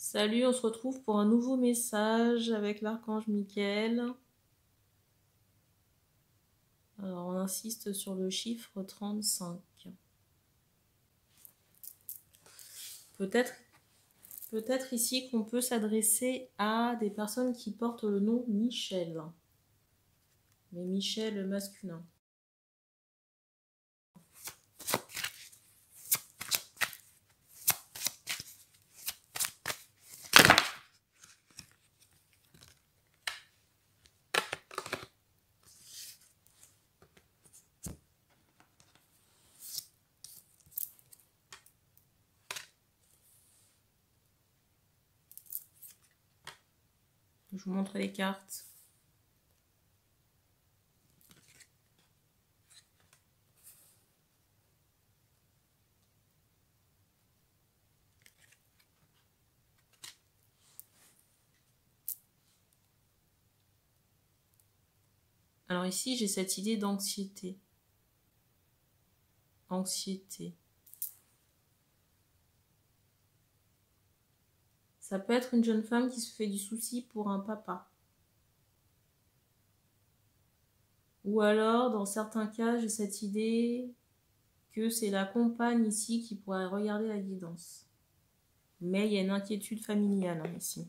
Salut, on se retrouve pour un nouveau message avec l'archange Michael. Alors, on insiste sur le chiffre 35. Peut-être ici qu'on peut s'adresser à des personnes qui portent le nom Michel. Mais Michel masculin. Je vous montre les cartes. Alors ici, j'ai cette idée d'anxiété. Anxiété. Ça peut être une jeune femme qui se fait du souci pour un papa. Ou alors, dans certains cas, j'ai cette idée que c'est la compagne ici qui pourrait regarder la guidance. Mais il y a une inquiétude familiale ici.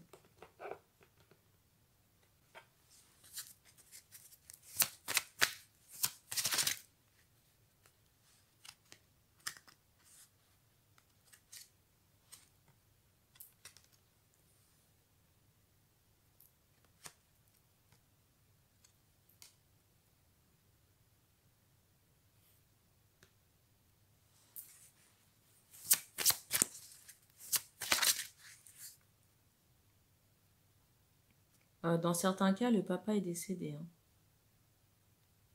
Dans certains cas, le papa est décédé.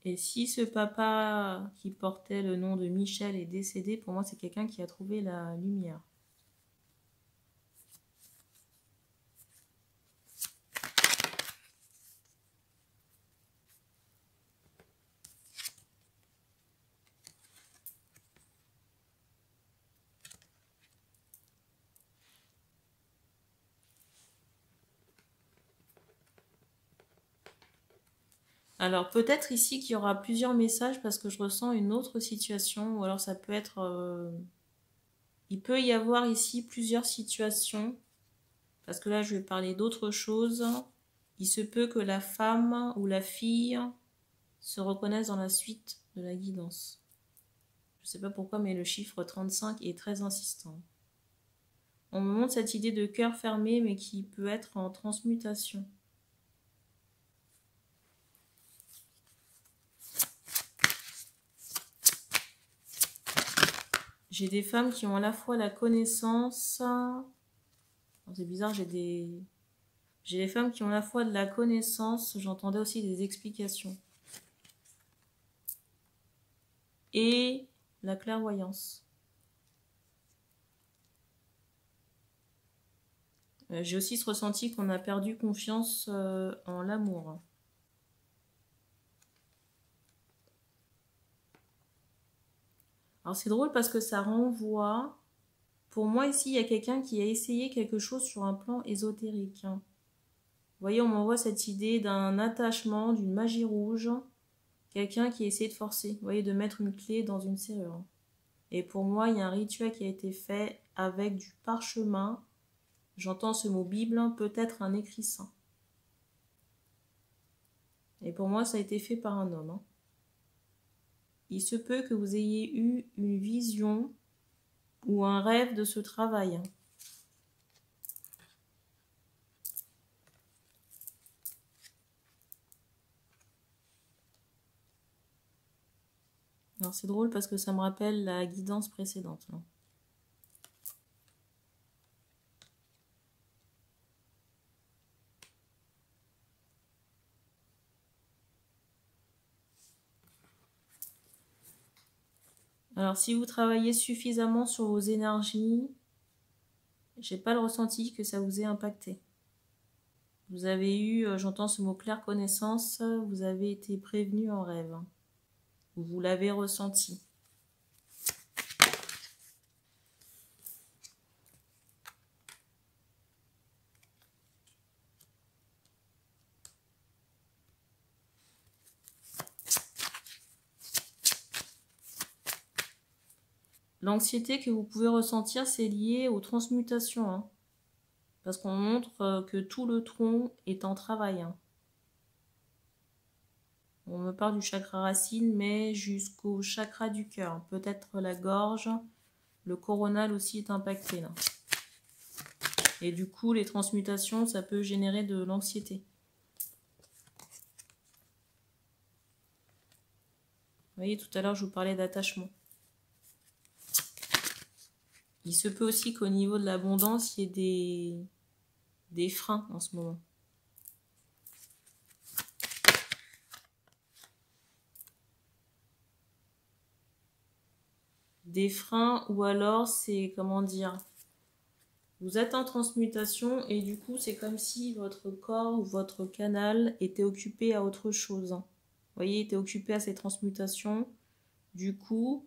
Et si ce papa qui portait le nom de Michel est décédé, pour moi, c'est quelqu'un qui a trouvé la lumière. Alors, peut-être ici qu'il y aura plusieurs messages parce que je ressens une autre situation. Ou alors, ça peut être... Il peut y avoir ici plusieurs situations. Parce que là, je vais parler d'autre chose. Il se peut que la femme ou la fille se reconnaisse dans la suite de la guidance. Je ne sais pas pourquoi, mais le chiffre 35 est très insistant. On me montre cette idée de cœur fermé, mais qui peut être en transmutation. J'ai des femmes qui ont à la fois la connaissance... C'est bizarre, j'ai des femmes qui ont à la fois de la connaissance, j'entendais aussi des explications. Et la clairvoyance. J'ai aussi ce ressenti qu'on a perdu confiance en l'amour. Alors c'est drôle parce que ça renvoie... Pour moi ici, il y a quelqu'un qui a essayé quelque chose sur un plan ésotérique. Vous voyez, on m'envoie cette idée d'un attachement, d'une magie rouge. Quelqu'un qui a essayé de forcer, vous voyez, de mettre une clé dans une serrure. Et pour moi, il y a un rituel qui a été fait avec du parchemin. J'entends ce mot Bible, peut-être un écrit saint. Et pour moi, ça a été fait par un homme. Il se peut que vous ayez eu une vision ou un rêve de ce travail. Alors c'est drôle parce que ça me rappelle la guidance précédente. Alors si vous travaillez suffisamment sur vos énergies, j'ai pas le ressenti que ça vous ait impacté. Vous avez eu, j'entends ce mot clair connaissance, vous avez été prévenu en rêve. Vous l'avez ressenti. l'anxiété que vous pouvez ressentir, c'est lié aux transmutations, hein, parce qu'on montre que tout le tronc est en travail, hein. On me parle du chakra racine, mais jusqu'au chakra du cœur. Peut-être la gorge, le coronal aussi est impacté, là. Et du coup, les transmutations, ça peut générer de l'anxiété. Vous voyez, tout à l'heure, je vous parlais d'attachement. Il se peut aussi qu'au niveau de l'abondance, il y ait des freins en ce moment. Des freins, ou alors c'est, comment dire, vous êtes en transmutation et du coup c'est comme si votre corps ou votre canal était occupé à autre chose. Vous voyez, était occupé à ces transmutations. Du coup,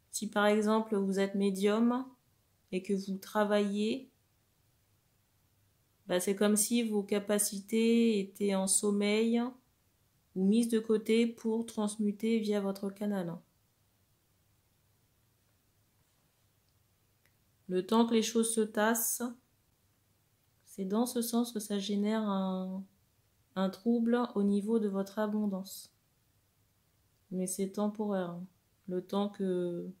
si par exemple vous êtes médium et que vous travaillez, bah, c'est comme si vos capacités étaient en sommeil ou mises de côté pour transmuter via votre canal. Le temps que les choses se tassent, c'est dans ce sens que ça génère un trouble au niveau de votre abondance. Mais c'est temporaire, hein, le temps que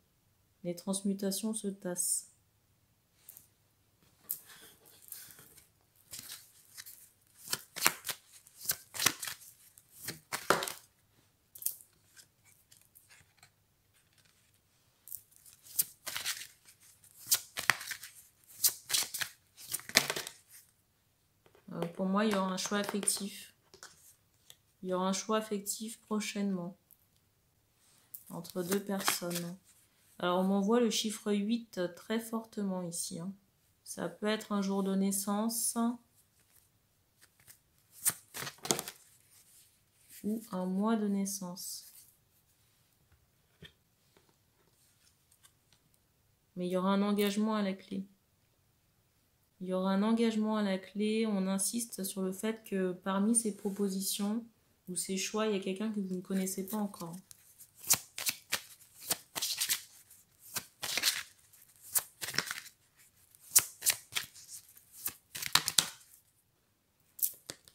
les transmutations se tassent. Pour moi, il y aura un choix affectif. Il y aura un choix affectif prochainement entre deux personnes. Alors, on m'envoie le chiffre 8 très fortement ici, hein. Ça peut être un jour de naissance ou un mois de naissance. Mais il y aura un engagement à la clé. Il y aura un engagement à la clé. On insiste sur le fait que parmi ces propositions ou ces choix, il y a quelqu'un que vous ne connaissez pas encore.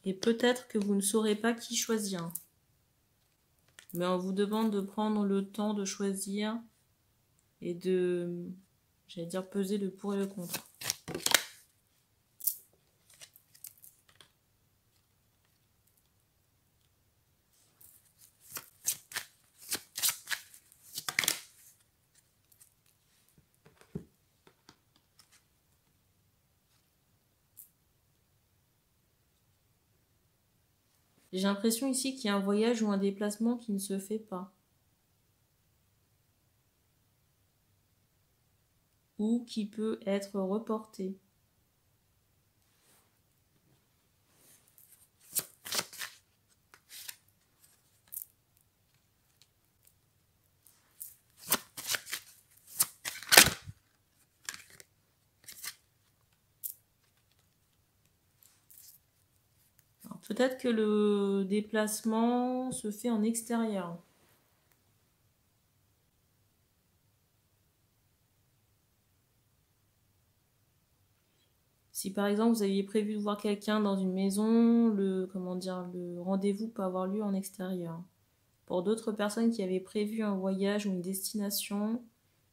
Et peut-être que vous ne saurez pas qui choisir. Mais on vous demande de prendre le temps de choisir et de, j'allais dire, peser le pour et le contre. J'ai l'impression ici qu'il y a un voyage ou un déplacement qui ne se fait pas. Ou qui peut être reporté. Peut-être que le déplacement se fait en extérieur. Si par exemple vous aviez prévu de voir quelqu'un dans une maison, le rendez-vous peut avoir lieu en extérieur. Pour d'autres personnes qui avaient prévu un voyage ou une destination,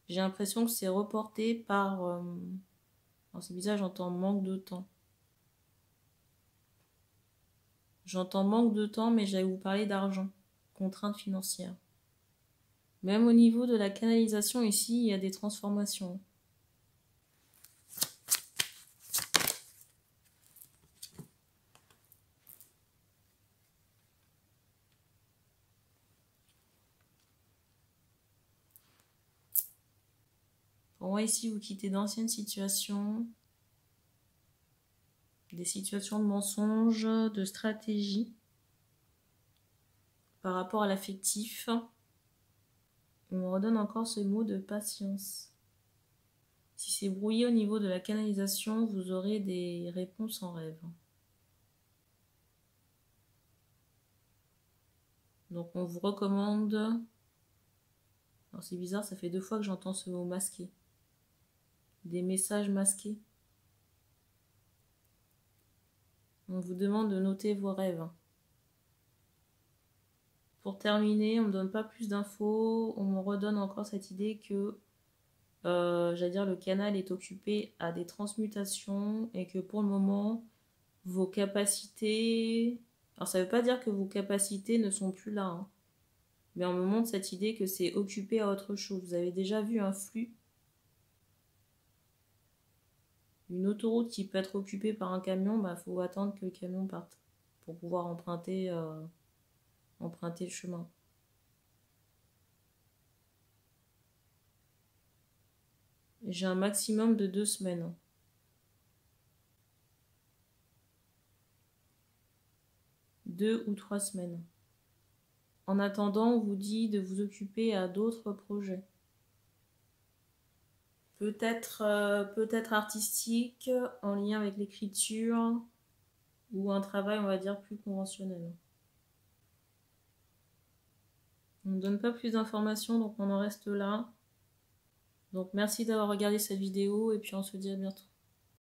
j'ai l'impression que c'est reporté par... alors c'est bizarre, j'entends manque de temps. J'entends manque de temps, mais j'allais vous parler d'argent, contraintes financières. Même au niveau de la canalisation ici, il y a des transformations. Pour moi ici, vous quittez d'anciennes situations, des situations de mensonges, de stratégie par rapport à l'affectif. On me redonne encore ce mot de patience. Si c'est brouillé au niveau de la canalisation, vous aurez des réponses en rêve. Donc on vous recommande Alors c'est bizarre, ça fait 2 fois que j'entends ce mot masqué. Des messages masqués. On vous demande de noter vos rêves. Pour terminer, on ne me donne pas plus d'infos. On me redonne encore cette idée que, j'allais dire, le canal est occupé à des transmutations et que pour le moment, vos capacités... Alors ça ne veut pas dire que vos capacités ne sont plus là, hein. Mais on me montre cette idée que c'est occupé à autre chose. Vous avez déjà vu un flux, une autoroute qui peut être occupée par un camion, bah faut attendre que le camion parte pour pouvoir emprunter le chemin. J'ai un maximum de 2 semaines. 2 ou 3 semaines. En attendant, on vous dit de vous occuper à d'autres projets. Peut-être artistique, en lien avec l'écriture, ou un travail, on va dire, plus conventionnel. On ne donne pas plus d'informations, donc on en reste là. Donc merci d'avoir regardé cette vidéo, et puis on se dit à bientôt.